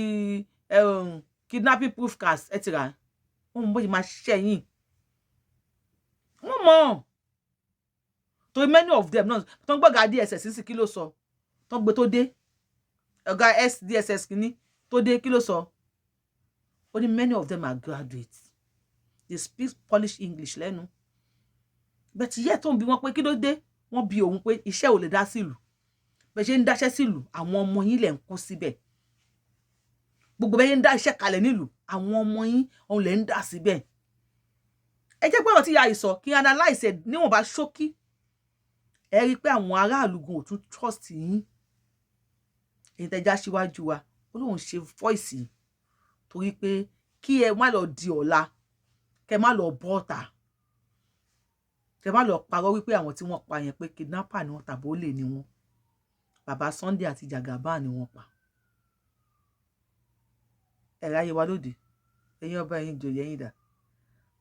kidnapping proof cars ẹ ti ra wọ́n mọ̀ bó ṣe máa ṣiṣẹ́ yín wọ́n mọ̀ to many of them náà tó ń gbọ́gà DSS sí kí ló sọ tó ń gbé tó dé ọ̀gá SDSS kìíní tó dé kí ló sọ ó ní many of them are graduates they speak Polish English lẹ́nu but yẹ́ tó ń bi wọ́n pé kí ló dé wọ́n bi òun pé iṣẹ́ ò lè dá sílùú bẹ́ẹ̀ ṣe ń dáṣẹ́ sílùú àwọn ọmọ yín lẹ̀ ń kú síbẹ̀ gbogbo bẹ́ẹ̀ ń dá iṣẹ́ kalẹ̀ nílùú àwọn ọmọ yín òun lẹ̀ ń dá síbẹ̀ ẹ jẹ́ gbọ́dọ̀ tí ìyá yìí sọ kí analyse ẹ̀ níwọ̀nba ṣókí ẹ rí i pé àwọn aráàlú gan ò tún trust yín èyí tẹ́já síwájú wa ó lóun ṣe voice torí pé kí ẹ má lọ di ọ̀la kẹ má lọ bọ́ọ̀tà kẹ má lọ parọ́ wípé àwọn tí wọ́n pa yẹn pé kidnapper ni wọ́n tàbí olè ni wọ́n bàbá Sunday àti Jagaban ni wọ́n pa ẹ̀rọ ayé wa lóde ẹ̀yin ọba ẹ̀yin ìjòyè ẹ̀yin dà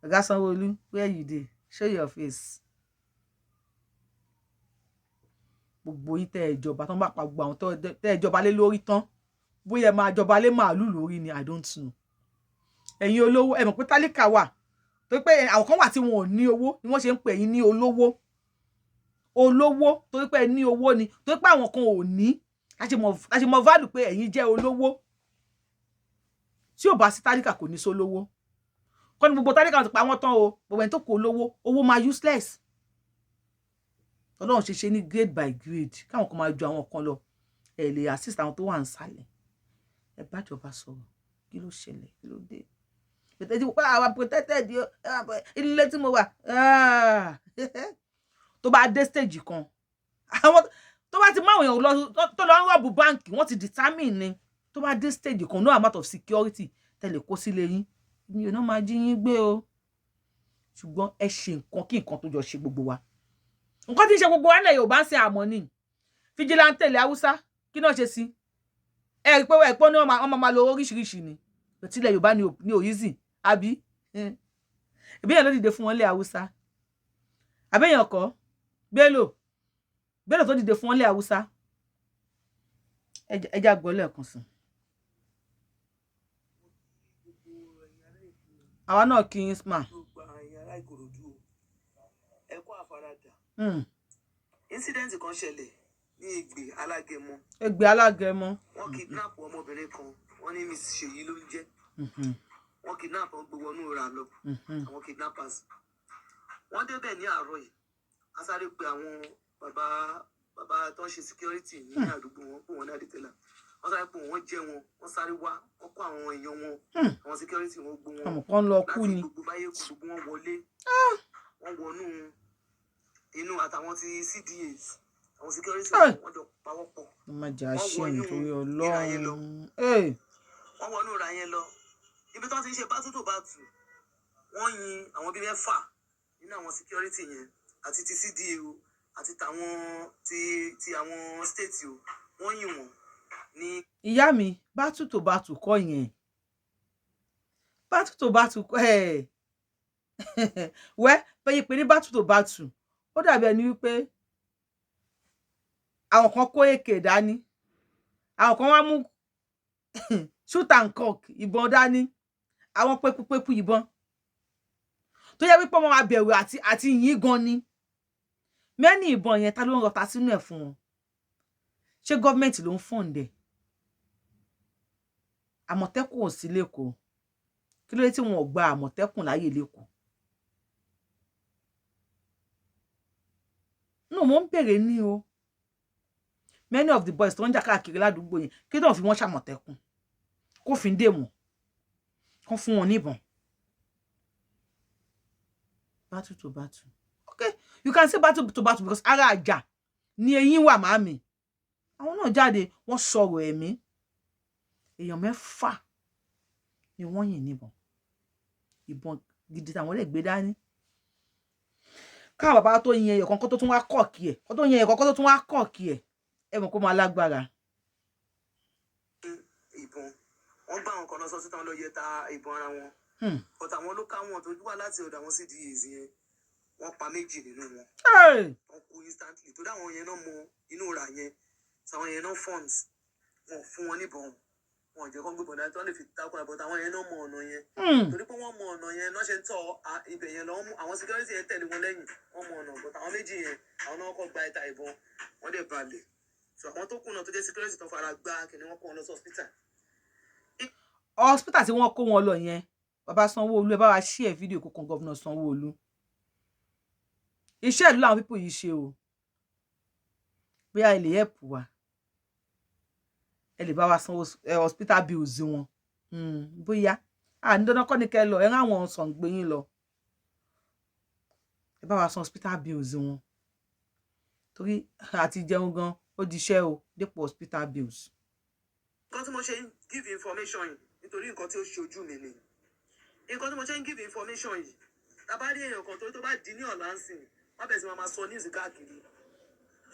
ọ̀gá Sanwó-Olú where you dey show your face gbogbo yín tẹ́ ìjọba tán bá pa gbogbo àwọn tẹ́ ìjọba lé lórí tán bóyá máa jọba lé màálù lórí ni I don't know ẹ̀yin olówó ẹ mọ̀ pé tálíkà wà tó pé àwọn kan wà tí wọn ò ní owó ni wọ́n ṣe ń pè yín ní olówó torí pé ẹ ní owó ni torí pé àwọn kan ò ní láti mọ value pé ẹ̀yin jẹ́ olówó tí ò bá sí tálíkà kò ní sólówó kọ́ ni gbogbo tálíkà ti pa wọ́n tán o gbogbo ẹni tó kó owó máa useless Ọlọ́run ṣe ní grade by grade káwọn kan máa ju àwọn kan lọ ẹ lè assist àwọn tó wà nísàlẹ̀ ẹ bá jọba sọ̀rọ̀ kí ló ṣẹlẹ̀ kí ló dé pẹ̀tẹ́jú pé àwọn protected ilé tí mo wà tó bá dé stage kan àwọn tó bá ti máa èèyàn lọ tó lọ ń rọ̀bù báǹkì wọ́n ti determine ni tó bá dé stage kan no amount of security tẹ̀lé kó sílé yín mi ò náà máa jí yín gbé o ṣùgbọ́n ẹ ṣe nǹkan kí nǹkan tó jọ ṣe gbogbo wa nǹkan tí ń ṣe gbogbo wa nílẹ̀ Yorùbá ń ṣe àmọ́ ni vigilante ilẹ̀ Haúsá kí náà ṣe sí ẹ rí pé ẹ̀pọ́n ní wọ́n máa lo oríṣiríṣi ni tílẹ̀ Yorùbá ni ò easy àbí ìbíyàn ló dìde fún wọn lé Haúsá àbẹ́yàn kọ́ Bello tó dìde fún wọn lé Haúsá ẹjá gbọ́ lẹ́ẹ̀kan sí àwa náà kí n sma ẹ kú àfaradà incident kan ṣẹlẹ̀ ní Ẹ̀gbẹ́ Alágẹmọ wọ́n kidnap ọmọbìnrin kan wọ́n ní Miss Ṣèyí ló ń jẹ́ wọ́n kidnap wọn gbé wọnú ra lọ àwọn kidnappers wọ́n débẹ̀ ní àárọ̀ yìí a sáré pé àwọn bàbá tó ń ṣe security ní àdúgbò wọn pé wọ́n ní àdìtẹ́là wọ́n sáré pé wọ́n jẹ́ wọn wọ́n sáré wá wọ́n kó àwọn èèyàn wọn àwọn security wọn gbó wọn láti gbogbo báyé gbogbo wọn wọlé wọ́n wọnú inú àtàwọn ti CDAs àwọn security wọn jọ pawọ́pọ̀ wọ́n wọnú ra yẹn lọ ibi tó ti ń ṣe bátú tó bátú wọ́n yin àwọn bíi 6 nínú àwọn security yẹn àti ti CDA o àti tàwọn ti àwọn state o wọ́n yin wọn ní. ìyá mi bátú tó bátú kọ́ yẹn bátú tó bátú kọ́ wẹ́ pé ní bátú tó bátú ó dàbí ẹni wípé àwọn kan kó èkè dání àwọn kan wá mú shoot and cock ìbọn dání àwọn pẹpupẹpu ìbọn tó yẹ wípé wọn máa bẹ̀rù àti yìn gan ni mẹ́ni ìbọn yẹn ta ló ń rọta sínú ẹ̀ fún wọn ṣé gọ́ọ̀mẹ̀ntì ló ń fọ̀ǹdẹ̀ àmọ̀tẹ́kùn ò sí lẹ́kọ̀ọ́ kí ló dé tí wọn ò gba àmọ̀tẹ́kùn láyè lẹ́kọ̀ọ́ no mo ń bèrè ní o many of the boys tó ń jà káàkiri ládùúgbò yẹn kí ló ń fi wọ́n ṣàmọ̀tẹ́kùn kó fi ń dè wọ́n kó fún wọn níbọn battle to battle okay you can say battle to battle because ara àjà ni eyín wà màmí àwọn náà jáde wọ́n sọ̀rọ̀ ẹ̀mí èèyàn 6 ni wọ́n yìn níbọn ìbọn gidi táwọn lè gbé dání ká bàbá tó yin ẹyọ kan kó tó tún wá kọ̀ọ̀kì ẹ̀ kó tó yin ẹyọ kan kó tó tún wá kọ̀ọ̀kì ẹ̀ ẹ mọ̀ kó máa lágbára. ìbọn wọ́n gbá àwọn kan lọ sọ sí táwọn lọ yẹ ta ìbọn ara wọn but àwọn ló ká wọn tó wá láti ọ̀dọ̀ àwọn CDAs yẹn wọ́n pa 2 nínú wọn wọ́n kú instantly tó dáwọn yẹn náà mọ inú ra yẹn táwọn yẹn náà funds wọn fún wọn níbọn wọn jẹ́ kó gbé bọ̀dá tó lè fi takùn àbọ̀ táwọn yẹn náà mọ ọ̀nà yẹn torí pé wọ́n mọ ọ̀nà yẹn náà ṣe ń tọ́ ibẹ̀ yẹn lọ́wọ́ mú àwọn security yẹn tẹ̀lé wọn lẹ́yìn wọ́n mọ ọ̀nà but àwọn 2 yẹn àwọn náà kọ́ gba ìta ìbọn wọ́n dẹ̀ balẹ̀ so àwọn tó kùnà tó jẹ́ security tó fara gbá kìnìún wọn kó wọn lọ sí hospital tí wọ́n kó wọn lọ yẹn bàbá Sanwó-Olú ẹ bá wa share fídíò kókan gọ́vnà Sanwó-Olú iṣẹ́ ìlú làwọn pípò yìí ṣe o bóyá ẹ lè help wa ẹ lè bá wa sanwó hospital bills wọn bóyá ní dandan kọ́ ni kẹ́ lọ ẹ rán àwọn sọ̀ǹgbé yín lọ ẹ bá wa san hospital bills wọn torí àti jẹun gan ó di iṣẹ́ o dípò hospital bills. nǹkan tí mo ṣe ń give information yìí nítorí nǹkan tí ó ṣojú mi ni nǹkan tí mo ṣe ń give information yìí tàbá rí èèyàn kan tó bá di ní ọ̀la ń sìn wọ́n bẹ̀rẹ̀ sí máa sọ news káàkiri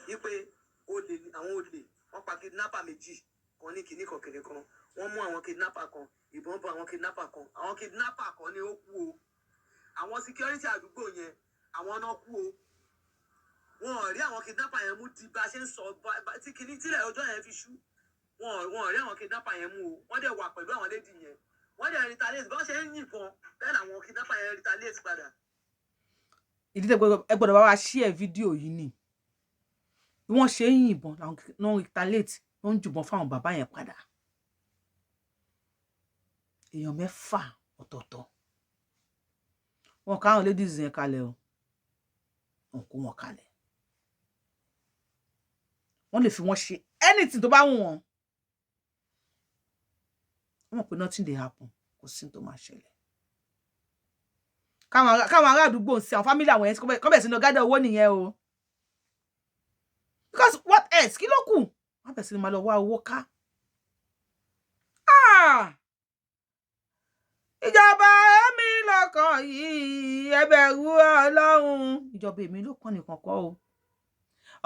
wípé àwọn olè wọ́n pa kidnapper 2 kan ní kinní kan kìnìún kan wọ́n mú àwọn kidnapper kan ìbọn bọ àwọn kidnapper kan ni ó kú o àwọn security àdúgbò yẹn àwọn náà kú o wọn ò rí àwọn kidnapper yẹn mú di bá ṣe ń sọ tí kinní tílẹ̀ ọjọ́ yẹn fi ṣú wọn ò rí àwọn kidnapper yẹn mú o wọ́n dẹ̀ wà pẹ̀lú àwọn lady yẹn wọ́n dẹ̀ retaliate bá ṣe ń yìnbọn bẹ́ẹ̀ làwọn kidnapper yẹn retaliate padà. ìdí tẹ gbọ́dọ̀ bá wa share fídíò yìí ni bí wọ́n ṣe ń yìnbọn làwọn retaliate ló ń jùbọn fáwọn bàbá yẹn padà èèyàn 6 ọ̀tọ̀ọ̀tọ̀ wọn káwọn ladies yẹn kalẹ̀ o wọn kó wọn kalẹ̀ wọ́n lè fi wọ́n ṣe anything tó bá wù wọ́n wọ́n pé nothing dey happen kò sí tó máa ṣẹlẹ̀ káwọn ará àdúgbò ń ṣe àwọn fámílì àwọn yẹn kọ́ bẹ̀ sínú gádà owó nìyẹn o because what else kí ló kù wọ́n bẹ̀rẹ̀ sí ní máa lọ wá owó ká ìjọba èmi lọ́kàn yìí ẹ bẹ̀rù Ọlọ́run ìjọba èmi ló kàn nìkan kọ́ o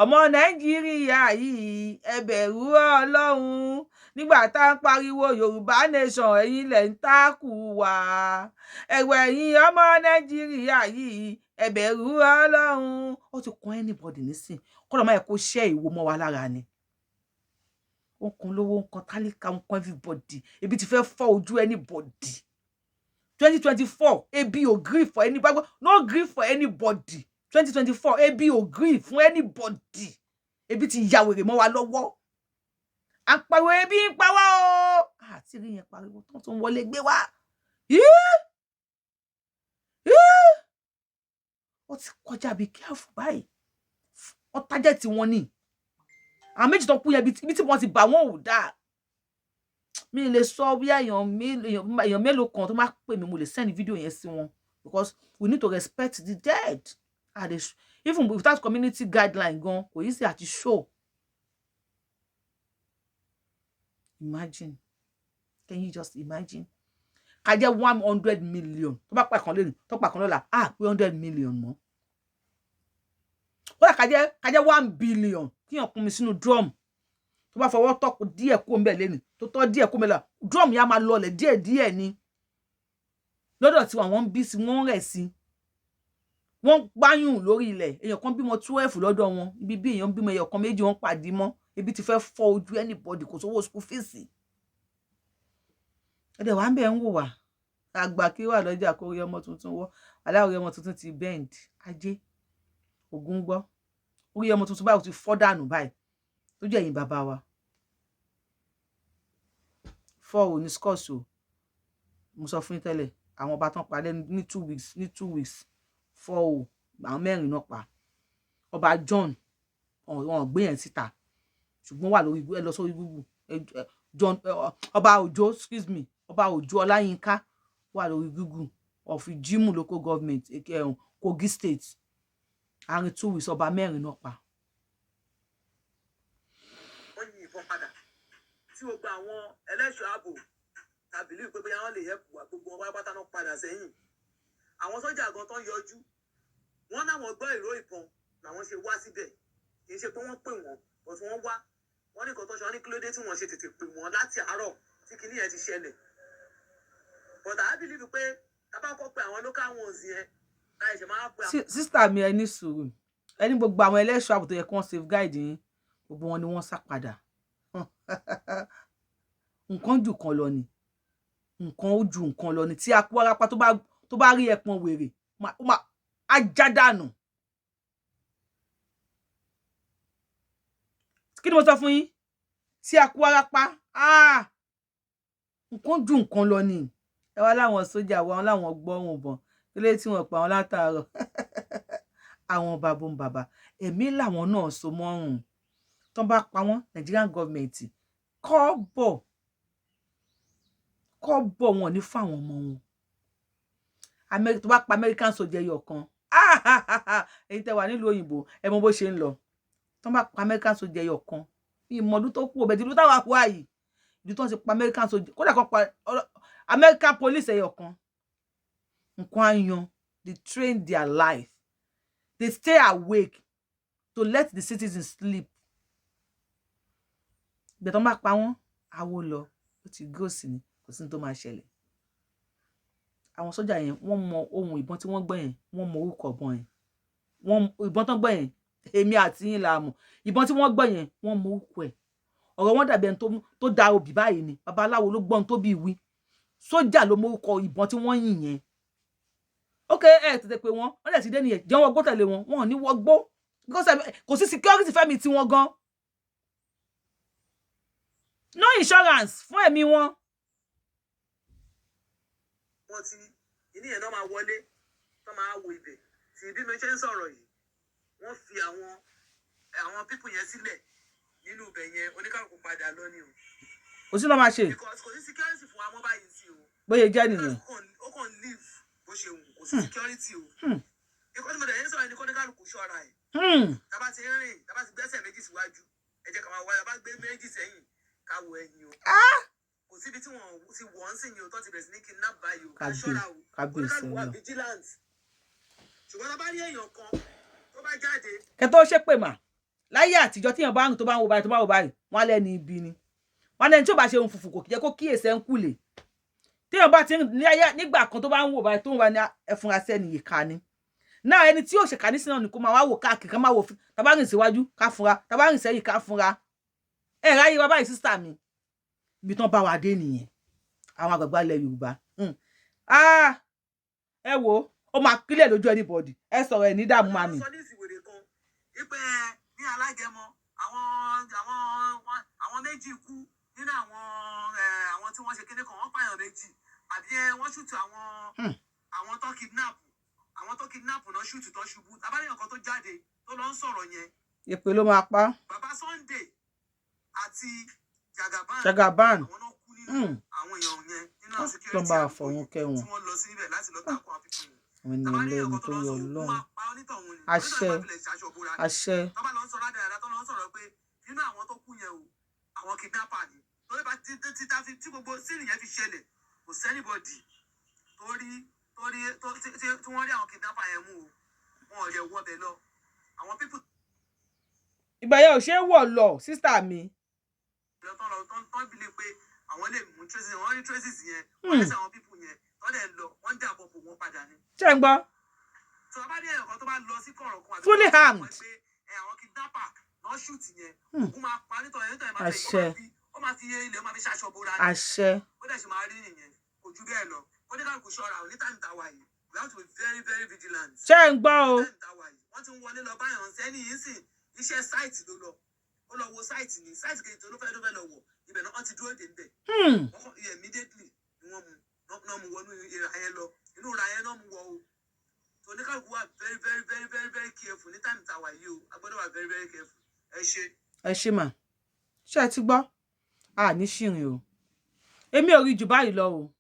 ọmọ Nàìjíríà yìí ẹ bẹ̀rù Ọlọ́run nígbà tá ń pariwo Yorùbá nation ẹ̀yin lẹ ń takù wá ẹ̀wẹ̀ ẹ̀yin ọmọ Nàìjíríà yìí ẹ bẹ̀rù Ọlọ́run ó ti kàn anybody nísìn kọ́ lọ́ máa yẹ kó ṣẹ́ ìwo mọ́ wa lára ni ó kan lówó ń kan tálíkà ń kan everybody ebi ti fẹ́ fọ́ ojú anybody 2024 ebi ò gree for anybody no gree for anybody 2024 ebi ò gree fún anybody ebi ti ya wèrè mọ́ wa lọ́wọ́ àpariwo ebi ń pa wá o àti rí yẹn pariwo tó tún wọlé gbé wá ó ti kọjá be careful báyìí ó target tí wọ́n ní àwọn méjì tó kú yẹn ibi tí wọ́n ti bà wọ́n ò dáa mi lè sọ bí èèyàn mélòó kan tó máa pè mí mo lè send video yẹn sí wọn because we need to respect the dead even without community guideline gan kò easy àti show imagine can you just imagine ká jẹ́ 100 million tó bá pa kan lẹ́nu tó pa kan lọ́la pé 100 million mọ́ ó dà ká jẹ́ 1 billion kíyàn kún mi sínú drum tó bá fọwọ́ tọ́kù díẹ̀ kó ńbẹ̀ lẹ́nu tó tọ́ díẹ̀ kó mẹ́la drum yá máa lọlẹ̀ díẹ̀ ni lọ́dọ̀ tí wọ́n ń bí sí wọ́n rẹ̀ sí wọ́n gbáyùn lórí ilẹ̀ èèyàn kan bímọ 12 lọ́dọ̀ wọn ibi bí èèyàn bímọ èèyàn kan méjì wọ́n pàdé mọ́ ebi ti fẹ́ fọ́ ojú anybody kò sówó school fees ẹ̀dẹ̀ wà ń bẹ̀ ń wò wá àgbà kí wà lọ́jà kó rí ọmọ tuntun wọ́ aláwọ̀ ọmọ tuntun ti bend ajé ògún gbọ́ orí ọmọ tuntun báyìí ti fọ́ dànù báyìí tó jẹ́ ẹ̀yin bàbá wa 4 ní scores o mo sọ fún yín tẹ́lẹ̀ àwọn ọba tán pa lẹ́nu ní 2 weeks 4 o àwọn mẹ́rin náà pa ọba John wọn gbé yẹn síta ṣùgbọ́n wà lórí ẹ lọ sórí Google John ọba Òjó excuse me ọba Òjó Ọláyínká wà lórí Google of Ijimu local government Kogi state àárín 2 weeks ọba mẹ́rin náà pa. wọ́n yin ìbọn padà tí gbogbo àwọn ẹlẹ́ṣọ́ ààbò tàbí lè pé bóyá wọ́n lè yẹ̀pù wá gbogbo wọn pátá náà padà sẹ́yìn àwọn sọ́jà gan tán yọjú wọ́n náwọn gbọ́ ìró ìbọn làwọn ṣe wá síbẹ̀ kì í ṣe pé wọ́n pè wọ́n but wọ́n wá wọ́n ní nǹkan tó ṣe wọ́n ní kí ló dé tí wọ́n ṣe tètè pè wọ́n láti àárọ̀ tí kinní yẹn ti ṣẹlẹ̀ but I believe pé tábàkọ́ pé àwọn local ones yẹn láì ṣe máa pè àwọn. sísítà mi ẹ ní sùúrù ẹni gbogbo àwọn ẹlẹ́ṣọ́ ààbò tó yẹ kí wọ́n safeguide yín gbogbo wọn ni wọ́n sá padà nǹkan jù kan lọ ni nǹkan ó ju nǹkan lọ ni tí akú arápá tó bá rí ẹpọn wèrè ó máa ajá dànù. kí ni mo sọ fún yín tí akú arápá nǹkan ju nǹkan lọ ni ẹ wá láwọn sójà wọn láwọn gbọ́hùn bọ̀n ilé tí wọ́n pa wọn látàárọ̀ àwọn bàbá ẹ̀mí làwọn náà so mọ́rùn tó bá pa wọ́n Nigerian government kọ́bọ̀ wọn ní fáwọn ọmọ wọn tó bá pa American soldier ẹyọ kan èyí tẹ́ wà nílùú òyìnbó ẹ mọ̀ bó ṣe ń lọ tó bá pa American soldier ẹyọ kan ìmọ̀ọ́dún tó kú ọbẹ̀ tí ìlú táwọn àpò àyè ìlú tó ń ṣe pa American soldier kódà kan pa American police ẹyọ kan nǹkan ayan they train their life they stay awake to let the citizens sleep gbẹ̀tọ́ máa pa wọ́n àwo lọ ó ti gòsì ni kò sí ní tó máa ṣẹlẹ̀ àwọn sójà yẹn wọ́n mọ ohun ìbọn tí wọ́n gbọ́ yẹn wọ́n mọ orúkọ ìbọn yẹn ìbọn tán gbọ́ yẹn èmi àti yín la mọ̀ ìbọn tí wọ́n gbọ́ yẹn wọ́n mọ orúkọ ẹ̀ ọ̀rọ̀ wọn dàbí ẹni tó da obì báyìí ni babaláwo ló gbọ́n tó bí wí sójà ló mọ orúkọ ìbọn tí wọ́n yìn yẹn ok tètè pé wọ́n dẹ̀ ti dé nìyẹn jẹ́ wọ́n gbó tẹ̀lé wọn ò ní wọ́n gbó kò sí security fẹ́mi tí wọ́n gan no insurance fún ẹ̀mí wọn. wọ́n ti ìní yẹn náà máa wọlé tó máa wo ibẹ̀ tí bí mi ṣe ń sọ̀rọ̀ yìí wọ́n fi àwọn pípù yẹn sílẹ̀ nínú ibẹ̀ yẹn oníkàlùkù padà lọ ni o. kò sí lọ́ máa ṣe. because kò sí security fún wa mọ́ báyìí sí o. bóyá jẹ́ nìyẹn. ó kàn live bó ṣe wù kò sí security o. ikọ́ tí mo dẹ̀ yẹn sọ̀rọ̀ ẹni kọ́ oníkàlùkù ṣọ́ra ẹ̀ tá bá ti rìn tá bá ti gbẹ́sẹ̀ méjì síwájú ẹ jẹ́ ká máa wá tá bá gbé méjì sẹ́yìn ká wo ẹ̀yìn o kò síbi tí wọ́n ti wọ́n ń sìn ní o tó ti bẹ̀rẹ̀ sí ní kidnap báyìí o ká ṣọ́ra o oníkàlùkù wà vigilance ṣùgbọ́n tá bá rí èèyàn kan tó bá jáde. kẹ tó ṣépè mà láyé àtijọ́ tíyàn bá rìn tó bá ń wo báyìí tó bá wo báyìí wọ́n lẹ́ni ibi ni wọ́n lẹ́ni tí ò bá ṣe ohun fùfù kò jẹ́ kó kíyèsí ẹ̀ ń kùlé tíyàn bá ti nígbà kan tó bá ń wo báyìí tó ń wà ní ẹfúnra sẹ́ni ìka ni náà ẹni tí yóò ṣèkà ní sínú ni kó máa wá wò káàkiri ká máa wò tá bá rìn síwájú ká fúnra tá bá rìn sẹ́yìn ká fúnra ẹ ráyè wa báyìí sísítà mi ibi tán bá wa dé nìyẹn àwọn àgbàgbà ilẹ̀ Yorùbá ẹ wo ó máa kílẹ̀ lójú anybody ẹ sọ̀rọ̀ ẹ̀ ní dààmú mami. sọ ní ìsìwèrè kan wípé ní alágẹmọ àwọn méjì kú nínú àwọn tí wọ́n ṣe kéde kan wọ́n pààyàn méjì àbí wọ́n ṣùtù àwọn tó kidnap náà ṣùtù tó ṣubú abáyàn kan tó jáde tó lọ ń sọ̀rọ̀ yẹn. èpè ló máa pa. bàbá Sunday àti Jagaban àwọn náà kú nínú àwọn èèyàn yẹn nínú àwọn security tó bá fọwọ́n kẹwọn tí wọ́n lọ sí ibẹ̀ láti lọ tako àwọn pípọ̀ yẹn. àwọn ènìyàn lẹ́yìn tó yọ lọ́run àṣẹ àṣẹ. tọ́ba lọ ń sọ ládàá tó lọ ń sọ̀rọ̀ pé nínú àwọn tó kú yẹn o àwọn kidnapper ni lórí bá tí gbogbo sílì yẹn fi ṣẹlẹ̀ kò sẹ́nìbọ̀dì tí wọ́n rí àwọn kidnapper yẹn mú o wọn ò yẹ wọ́ bẹ̀ lọ àwọn pípọ̀. ìgbà yẹn ò ṣe é wọ̀ lọ sísítà mi. tọ́ bìlẹ̀ pé àwọn lè mú traces wọ́n rí traces yẹn wọ́n lè ṣe àwọn pípọ̀ yẹn tọ́lẹ̀ lọ wọ́n dà bọ̀ bò wọ́n padà ni. ṣé ń gbọ́. tí wọ́n bá rí ẹ̀yàn kan tó bá lọ sí kọ̀rọ̀ kan àti fully armed. àwọn kidnapper náà ṣùtì yẹn òkú máa pa nítorí ẹni tó yẹn máa àṣẹ ó máa fi ilé ó máa fi ṣaṣọ bóra ni. àṣẹ. ó dẹ̀ ṣe máa rí nìyẹn kò ju bẹ́ẹ̀ lọ ó ní káàkiri ṣọ́ra ò ní táìmù táwa yìí we have to be very very vigilant. ṣé ń gbọ́ o. táìmù táwa yìí wọ́n ti ń wọlé lọ báyọ̀ sẹ́ni yìí sìn iṣẹ́ sáìtì ló lọ ó lọ wo sáìtì ní sáìtì kejì tó ló fẹ́ lọ wọ̀ ibẹ̀ náà wọ́n ti dúró dé níbẹ̀. immediately ni wọ́n mú wọnú ìra yẹn lọ inú ìra yẹn náà mú wọ o so oníkàlùkù wà very very very very very careful ní táìmù táwa yìí o a gbọ́dọ̀ wà very very careful ẹ ṣe mà ṣé ẹ ti gbọ́ ní ṣìrìn o èmi ò rí jù báyìí lọ o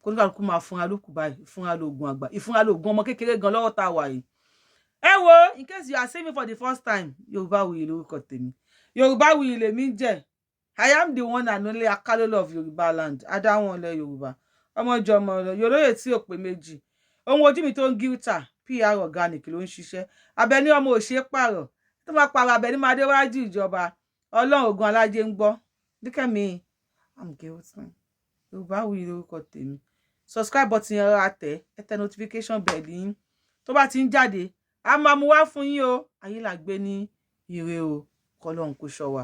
kó oníkàlùkù máa fúnra lókù báyìí ìfúnra lóògùn àgbà ìfúnra lóògùn ọmọ kékeré gan lọ́wọ́ tá a wà yìí. ẹ wo in case you are seeing me for the first time Yorùbáwùyí lórúkọ tèmi Yorùbáwùyí lèmi ń jẹ́ I am the one and only Akalolo of Yorùbá land adáwọn ilẹ̀ Yorùbá ọmọjọ ọmọ Yorùbá tí ò pé méjì ohun ojú mi tó ń gíútà PR organic ló ń ṣiṣẹ́ Abẹ́ní ọmọ òṣè pààrọ̀ tó máa pààrọ̀ Abẹ́ní máa déwájú ìjọba Ọlọ́run ògùn alájẹ ń gbọ́ díkẹ́mi I'm guilty Yorùbáwùyí lórúkọ tèmi subscribe button yẹn rà ẹ tẹ notification bell yín tó bá ti ń jáde a máa mú wá fún yín o ayé là gbé ní ire o kọlọ́run kó ṣọ́ wa.